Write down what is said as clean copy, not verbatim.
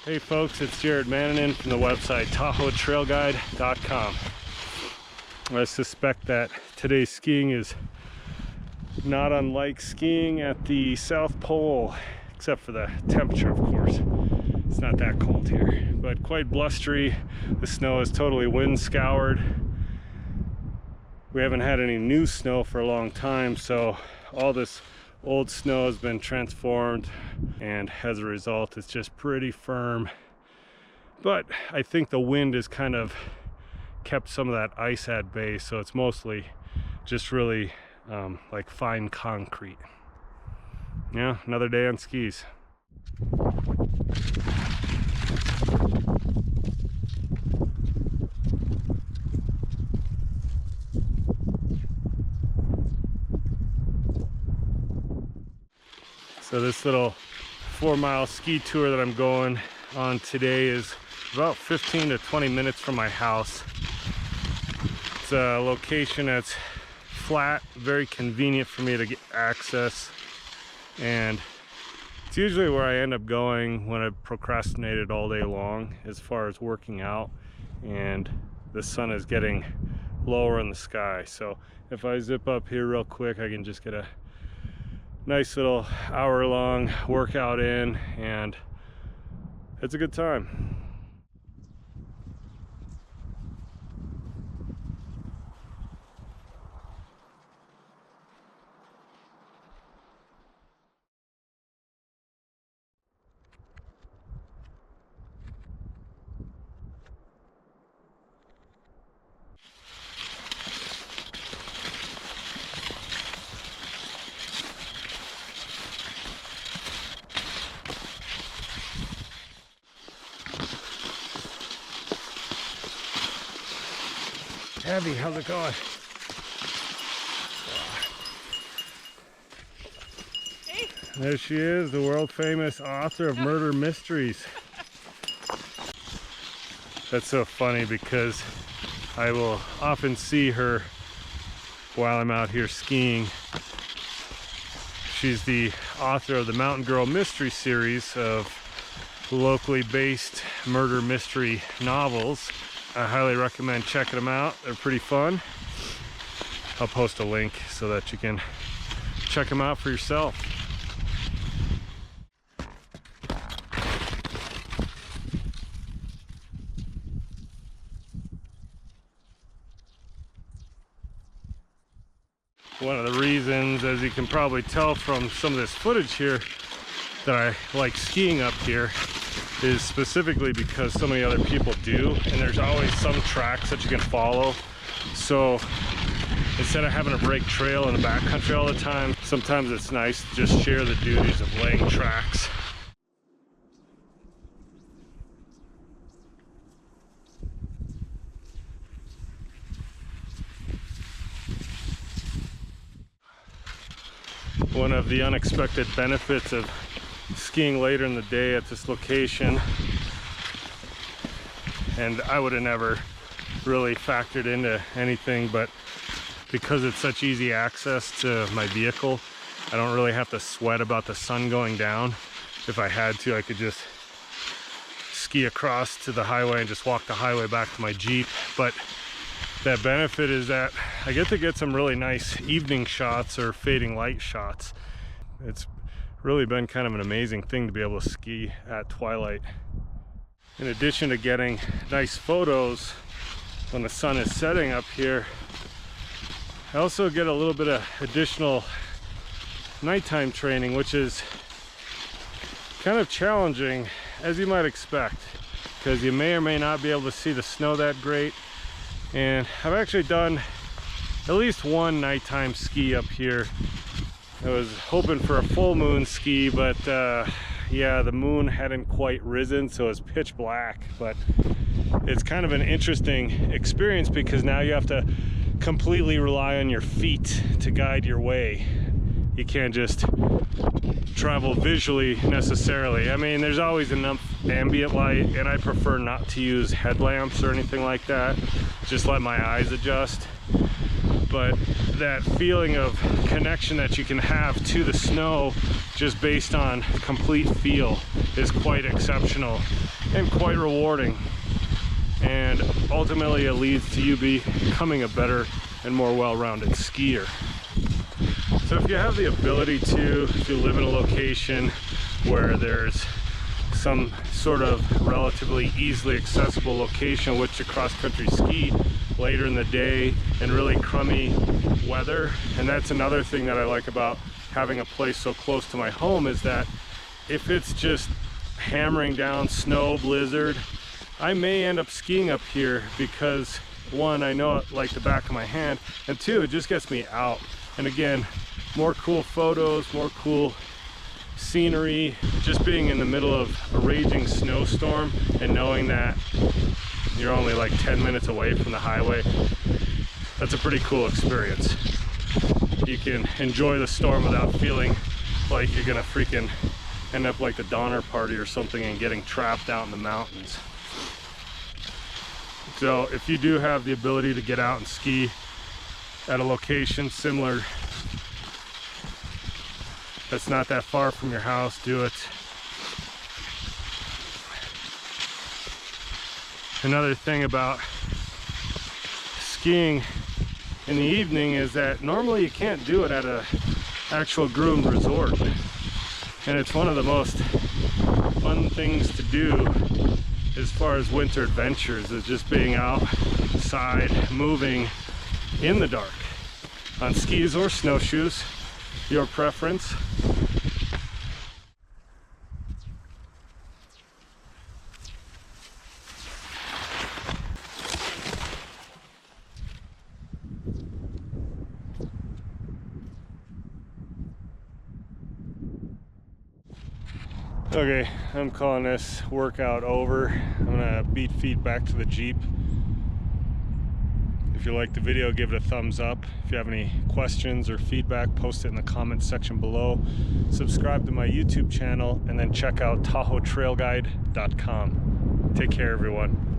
Hey folks, it's Jared Mannanen from the website TahoeTrailGuide.com. I suspect that today's skiing is not unlike skiing at the South Pole, except for the temperature, of course. It's not that cold here, but quite blustery. The snow is totally wind scoured. We haven't had any new snow for a long time, so all this old snow has been transformed, and as a result it's just pretty firm. But I think the wind has kind of kept some of that ice at bay, so it's mostly just really like fine concrete. Yeah, another day on skis. So this little 4-mile ski tour that I'm going on today is about 15 to 20 minutes from my house. It's a location that's flat, very convenient for me to get access, and it's usually where I end up going when I've procrastinated all day long as far as working out and the sun is getting lower in the sky. So if I zip up here real quick, I can just get a nice little hour-long workout in, and it's a good time. Abby, how's it going? Hey. There she is, the world famous author of Murder Mysteries. That's so funny because I will often see her while I'm out here skiing. She's the author of the Mountain Girl Mystery series of locally based murder mystery novels. I highly recommend checking them out. They're pretty fun. I'll post a link so that you can check them out for yourself. One of the reasons, as you can probably tell from some of this footage here, that I like skiing up here is specifically because so many other people do, and there's always some tracks that you can follow. So instead of having to break trail in the backcountry all the time, sometimes it's nice to just share the duties of laying tracks. One of the unexpected benefits of skiing later in the day at this location, and I would have never really factored into anything, but because it's such easy access to my vehicle, I don't really have to sweat about the sun going down. If I had to, I could just ski across to the highway and just walk the highway back to my Jeep. But that benefit is that I get to get some really nice evening shots or fading light shots. It's really been kind of an amazing thing to be able to ski at twilight. In addition to getting nice photos when the sun is setting up here, I also get a little bit of additional nighttime training, which is kind of challenging, as you might expect, because you may or may not be able to see the snow that great. And I've actually done at least one nighttime ski up here. I was hoping for a full moon ski, but yeah, the moon hadn't quite risen, so it's pitch black. But it's kind of an interesting experience because now you have to completely rely on your feet to guide your way. You can't just travel visually necessarily. I mean, there's always enough ambient light, and I prefer not to use headlamps or anything like that. Just let my eyes adjust. But that feeling of connection that you can have to the snow just based on complete feel is quite exceptional. and quite rewarding. And ultimately it leads to you becoming a better and more well-rounded skier. So if you have the ability to, if you live in a location where there's some sort of relatively easily accessible location which to cross-country ski later in the day in really crummy weather, and that's another thing that I like about having a place so close to my home, is that if it's just hammering down snow, blizzard, I may end up skiing up here because one, I know it like the back of my hand, and two, it just gets me out. And again, more cool photos, more cool scenery, just being in the middle of a raging snowstorm and knowing that you're only like 10 minutes away from the highway. That's a pretty cool experience. You can enjoy the storm without feeling like you're gonna freaking end up like the Donner Party or something and getting trapped out in the mountains. So if you do have the ability to get out and ski at a location similar that's not that far from your house, do it. Another thing about skiing in the evening is that normally you can't do it at a actual groomed resort, and it's one of the most fun things to do as far as winter adventures, is just being outside, moving in the dark on skis or snowshoes, your preference. Okay, I'm calling this workout over. I'm gonna beat feet back to the Jeep. If you liked the video, give it a thumbs up. If you have any questions or feedback, post it in the comments section below. Subscribe to my YouTube channel, and then check out TahoeTrailGuide.com. Take care, everyone.